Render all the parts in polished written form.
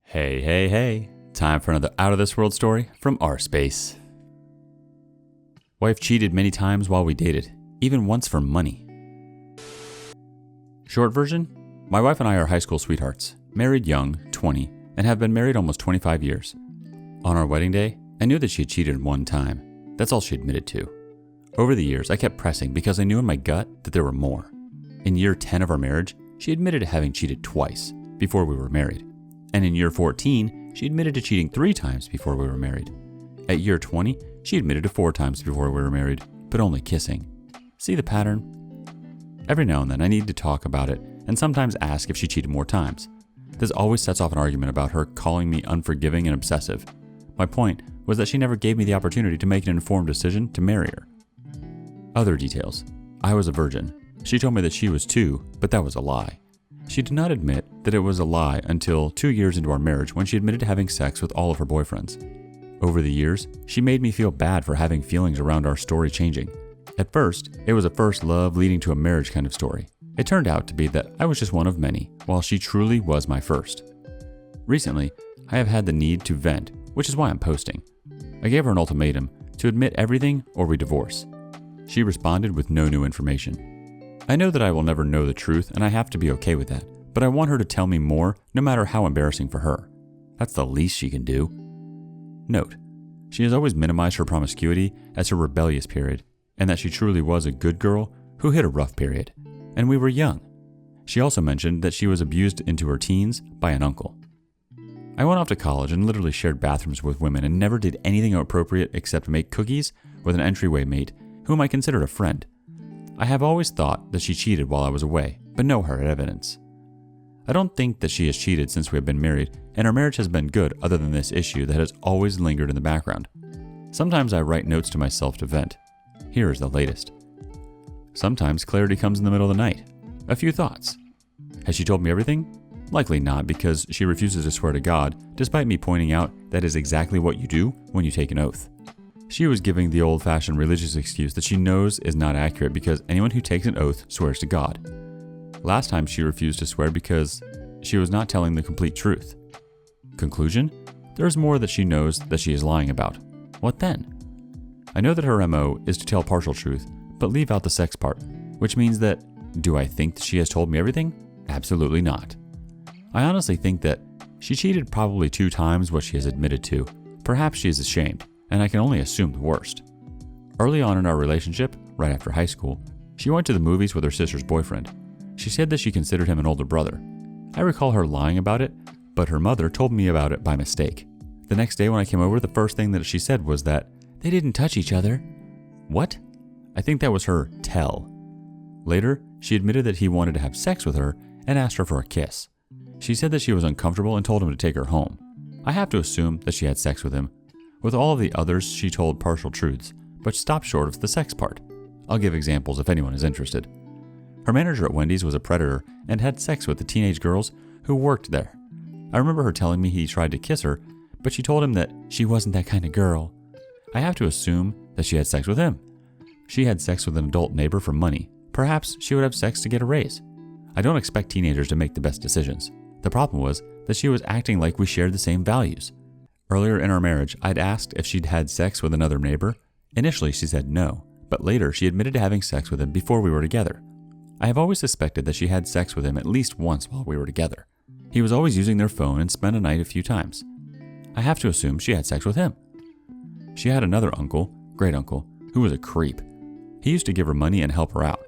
Hey, hey, hey. Time for another out of this world story from rSpace. Wife cheated many times while we dated, even once for money. Short version, my wife and I are high school sweethearts, married young, 20, and have been married almost 25 years. On our wedding day, I knew that she had cheated one time. That's all she admitted to. Over the years, I kept pressing because I knew in my gut that there were more. In year 10 of our marriage, she admitted to having cheated twice before we were married. And in year 14, she admitted to cheating 3 times before we were married. At year 20, she admitted to 4 times before we were married, but only kissing. See the pattern? Every now and then I need to talk about it and sometimes ask if she cheated more times. This always sets off an argument about her calling me unforgiving and obsessive. My point was that she never gave me the opportunity to make an informed decision to marry her. Other details. I was a virgin. She told me that she was too, but that was a lie. She did not admit that it was a lie until 2 years into our marriage when she admitted to having sex with all of her boyfriends. Over the years, she made me feel bad for having feelings around our story changing. At first, it was a first love leading to a marriage kind of story. It turned out to be that I was just one of many, while she truly was my first. Recently, I have had the need to vent, which is why I'm posting. I gave her an ultimatum to admit everything or we divorce. She responded with no new information. I know that I will never know the truth and I have to be okay with that, but I want her to tell me more no matter how embarrassing for her. That's the least she can do. Note, she has always minimized her promiscuity as her rebellious period, and that she truly was a good girl who hit a rough period, and we were young. She also mentioned that she was abused into her teens by an uncle. I went off to college and literally shared bathrooms with women and never did anything appropriate except make cookies with an entryway mate whom I considered a friend. I have always thought that she cheated while I was away, but no hard evidence. I don't think that she has cheated since we have been married, and our marriage has been good other than this issue that has always lingered in the background. Sometimes I write notes to myself to vent. Here is the latest. Sometimes clarity comes in the middle of the night. A few thoughts. Has she told me everything? Likely not, because she refuses to swear to God, despite me pointing out that is exactly what you do when you take an oath. She was giving the old-fashioned religious excuse that she knows is not accurate because anyone who takes an oath swears to God. Last time she refused to swear because she was not telling the complete truth. Conclusion? There is more that she knows that she is lying about. What then? I know that her MO is to tell partial truth, but leave out the sex part, which means that, do I think that she has told me everything? Absolutely not. I honestly think that she cheated probably 2 times what she has admitted to. Perhaps she is ashamed, and I can only assume the worst. Early on in our relationship, right after high school, she went to the movies with her sister's boyfriend. She said that she considered him an older brother. I recall her lying about it, but her mother told me about it by mistake. The next day when I came over, the first thing that she said was that they didn't touch each other. What? I think that was her tell. Later, she admitted that he wanted to have sex with her and asked her for a kiss. She said that she was uncomfortable and told him to take her home. I have to assume that she had sex with him. With all of the others, she told partial truths, but stopped short of the sex part. I'll give examples if anyone is interested. Her manager at Wendy's was a predator and had sex with the teenage girls who worked there. I remember her telling me he tried to kiss her, but she told him that she wasn't that kind of girl. I have to assume that she had sex with him. She had sex with an adult neighbor for money. Perhaps she would have sex to get a raise. I don't expect teenagers to make the best decisions. The problem was that she was acting like we shared the same values. Earlier in our marriage, I'd asked if she'd had sex with another neighbor. Initially, she said no, but later she admitted to having sex with him before we were together. I have always suspected that she had sex with him at least once while we were together. He was always using their phone and spent a night a few times. I have to assume she had sex with him. She had another uncle, great uncle, who was a creep. He used to give her money and help her out.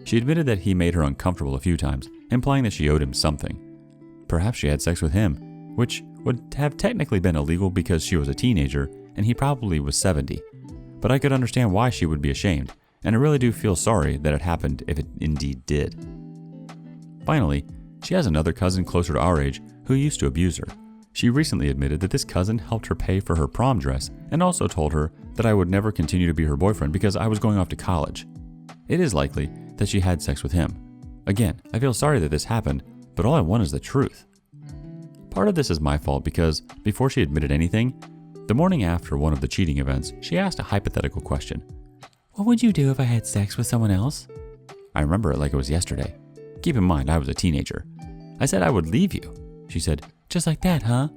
She admitted that he made her uncomfortable a few times, implying that she owed him something. Perhaps she had sex with him, which would have technically been illegal because she was a teenager and he probably was 70. But I could understand why she would be ashamed, and I really do feel sorry that it happened if it indeed did. Finally, she has another cousin closer to our age who used to abuse her. She recently admitted that this cousin helped her pay for her prom dress and also told her that I would never continue to be her boyfriend because I was going off to college. It is likely that she had sex with him. Again, I feel sorry that this happened, but all I want is the truth. Part of this is my fault because before she admitted anything, the morning after one of the cheating events, she asked a hypothetical question. What would you do if I had sex with someone else? I remember it like it was yesterday. Keep in mind, I was a teenager. I said I would leave you. She said, just like that, huh?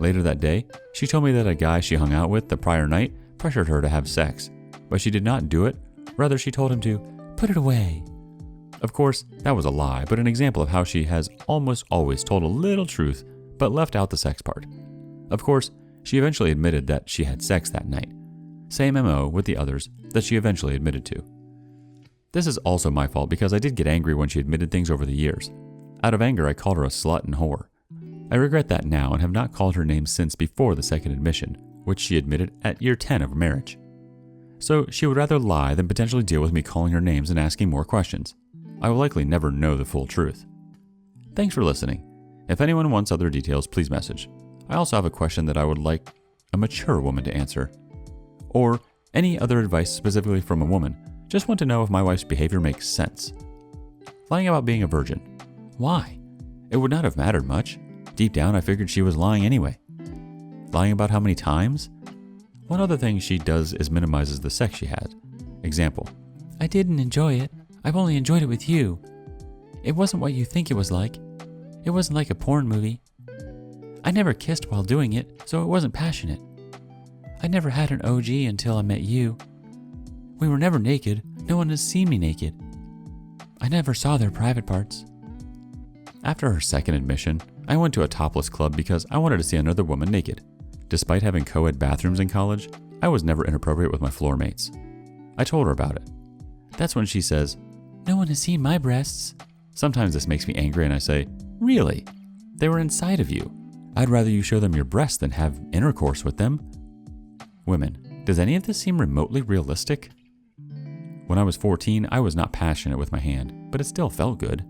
Later that day, she told me that a guy she hung out with the prior night pressured her to have sex, but she did not do it. Rather, she told him to put it away. Of course, that was a lie, but an example of how she has almost always told a little truth, but left out the sex part. Of course, she eventually admitted that she had sex that night. Same MO with the others that she eventually admitted to. This is also my fault because I did get angry when she admitted things over the years. Out of anger, I called her a slut and whore. I regret that now and have not called her name since before the second admission, which she admitted at year 10 of marriage. So she would rather lie than potentially deal with me calling her names and asking more questions. I will likely never know the full truth. Thanks for listening. If anyone wants other details, please message. I also have a question that I would like a mature woman to answer. Or any other advice specifically from a woman. Just want to know if my wife's behavior makes sense. Lying about being a virgin. Why? It would not have mattered much. Deep down, I figured she was lying anyway. Lying about how many times? One other thing she does is minimizes the sex she had. Example. I didn't enjoy it. I've only enjoyed it with you. It wasn't what you think it was like. It wasn't like a porn movie. I never kissed while doing it, so it wasn't passionate. I never had an OG until I met you. We were never naked. No one has seen me naked. I never saw their private parts. After her second admission, I went to a topless club because I wanted to see another woman naked. Despite having co-ed bathrooms in college, I was never inappropriate with my floor mates. I told her about it. That's when she says, no one has seen my breasts. Sometimes this makes me angry and I say, really? They were inside of you. I'd rather you show them your breasts than have intercourse with them. Women, does any of this seem remotely realistic? When I was 14, I was not passionate with my hand, but it still felt good.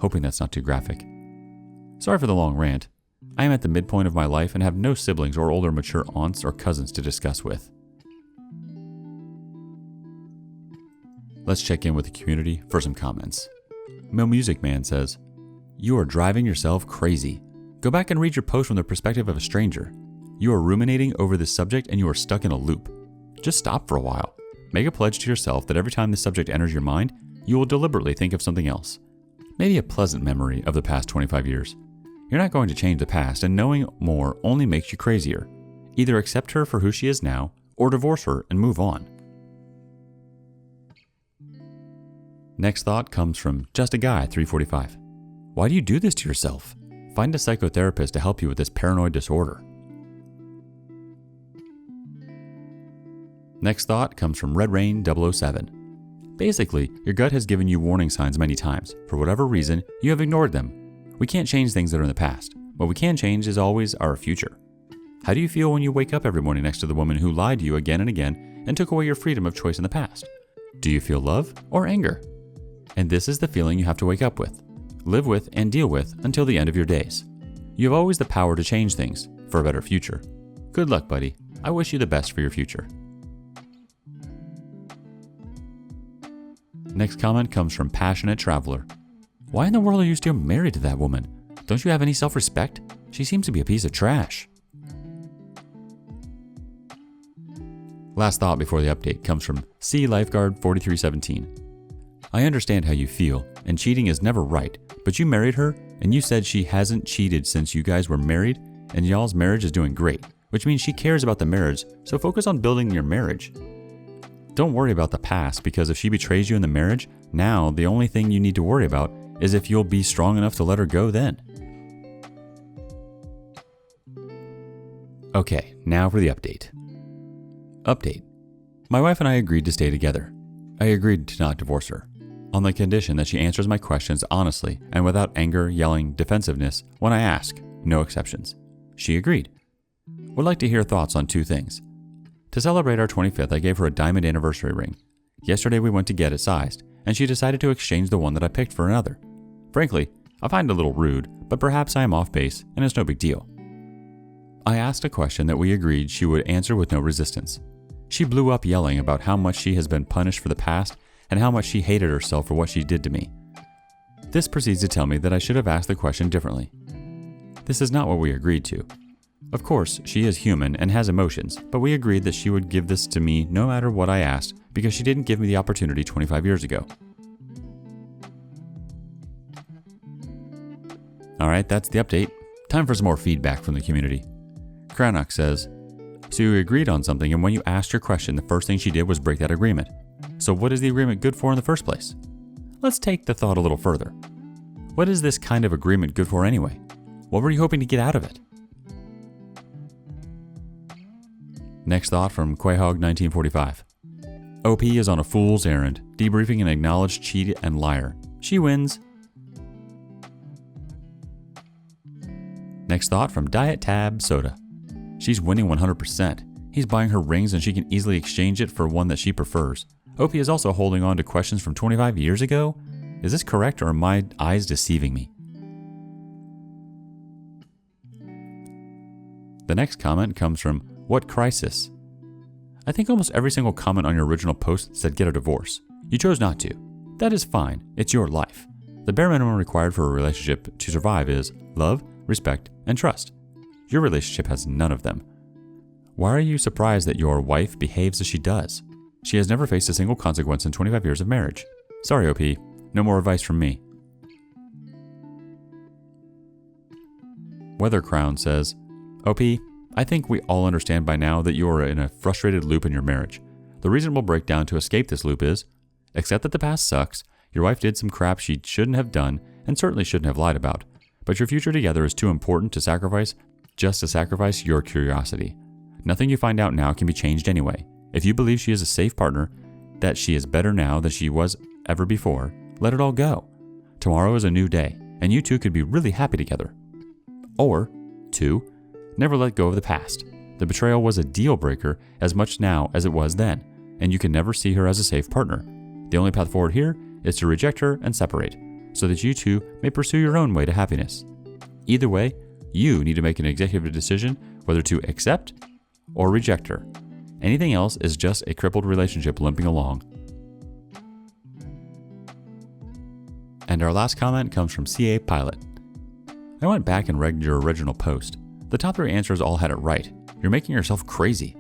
Hoping that's not too graphic. Sorry for the long rant. I am at the midpoint of my life and have no siblings or older mature aunts or cousins to discuss with. Let's check in with the community for some comments. Mo Music Man says, you are driving yourself crazy. Go back and read your post from the perspective of a stranger. You are ruminating over this subject and you are stuck in a loop. Just stop for a while. Make a pledge to yourself that every time this subject enters your mind, you will deliberately think of something else. Maybe a pleasant memory of the past 25 years. You're not going to change the past, and knowing more only makes you crazier. Either accept her for who she is now, or divorce her and move on. Next thought comes from Just a Guy 345. Why do you do this to yourself? Find a psychotherapist to help you with this paranoid disorder. Next thought comes from Red Rain 007. Basically, your gut has given you warning signs many times. For whatever reason, you have ignored them. We can't change things that are in the past. What we can change is always our future. How do you feel when you wake up every morning next to the woman who lied to you again and again and took away your freedom of choice in the past? Do you feel love or anger? And this is the feeling you have to wake up with, live with, and deal with until the end of your days. You have always the power to change things for a better future. Good luck, buddy. I wish you the best for your future. Next comment comes from Passionate Traveler. Why in the world are you still married to that woman? Don't you have any self-respect? She seems to be a piece of trash. Last thought before the update comes from Sea Lifeguard 4317. I understand how you feel, and cheating is never right, but you married her, and you said she hasn't cheated since you guys were married, and y'all's marriage is doing great, which means she cares about the marriage, so focus on building your marriage. Don't worry about the past, because if she betrays you in the marriage, now the only thing you need to worry about is if you'll be strong enough to let her go then. Okay, now for the update. Update. My wife and I agreed to stay together. I agreed to not divorce her, on the condition that she answers my questions honestly and without anger, yelling, defensiveness when I ask, no exceptions. She agreed. Would like to hear thoughts on two things. To celebrate our 25th, I gave her a diamond anniversary ring. Yesterday we went to get it sized, and she decided to exchange the one that I picked for another. Frankly, I find it a little rude, but perhaps I am off base and it's no big deal. I asked a question that we agreed she would answer with no resistance. She blew up yelling about how much she has been punished for the past and how much she hated herself for what she did to me. This proceeds to tell me that I should have asked the question differently. This is not what we agreed to. Of course, she is human and has emotions, but we agreed that she would give this to me no matter what I asked because she didn't give me the opportunity 25 years ago. Alright, that's the update. Time for some more feedback from the community. Cranach says, so you agreed on something, and when you asked your question, the first thing she did was break that agreement. So what is the agreement good for in the first place? Let's take the thought a little further. What is this kind of agreement good for anyway? What were you hoping to get out of it? Next thought from Quahog1945. OP is on a fool's errand, debriefing an acknowledged cheat and liar. She wins. Next thought from Diet Tab Soda. She's winning 100%. He's buying her rings and she can easily exchange it for one that she prefers. OP is also holding on to questions from 25 years ago? Is this correct, or are my eyes deceiving me? The next comment comes from What Crisis? I think almost every single comment on your original post said get a divorce. You chose not to. That is fine. It's your life. The bare minimum required for a relationship to survive is love, respect, and trust. Your relationship has none of them. Why are you surprised that your wife behaves as she does? She has never faced a single consequence in 25 years of marriage. Sorry, OP. No more advice from me. Weather Crown says, OP, I think we all understand by now that you are in a frustrated loop in your marriage. The reasonable breakdown to escape this loop is, accept that the past sucks, your wife did some crap she shouldn't have done and certainly shouldn't have lied about, but your future together is too important to sacrifice just to sacrifice your curiosity. Nothing you find out now can be changed anyway. If you believe she is a safe partner, that she is better now than she was ever before, let it all go. Tomorrow is a new day, and you two could be really happy together. Or, 2, never let go of the past. The betrayal was a deal breaker as much now as it was then, and you can never see her as a safe partner. The only path forward here is to reject her and separate, so that you two may pursue your own way to happiness. Either way, you need to make an executive decision whether to accept or reject her. Anything else is just a crippled relationship limping along. And our last comment comes from CA Pilot. I went back and read your original post. The top 3 answers all had it right. You're making yourself crazy.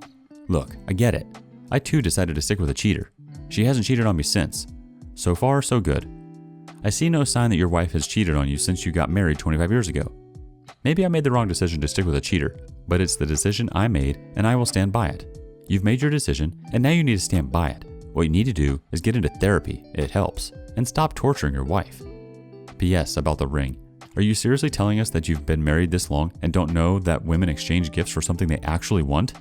Look, I get it. I too decided to stick with a cheater. She hasn't cheated on me since. So far, so good. I see no sign that your wife has cheated on you since you got married 25 years ago. Maybe I made the wrong decision to stick with a cheater, but it's the decision I made and I will stand by it. You've made your decision and now you need to stand by it. What you need to do is get into therapy, it helps, and stop torturing your wife. P.S. about the ring. Are you seriously telling us that you've been married this long and don't know that women exchange gifts for something they actually want?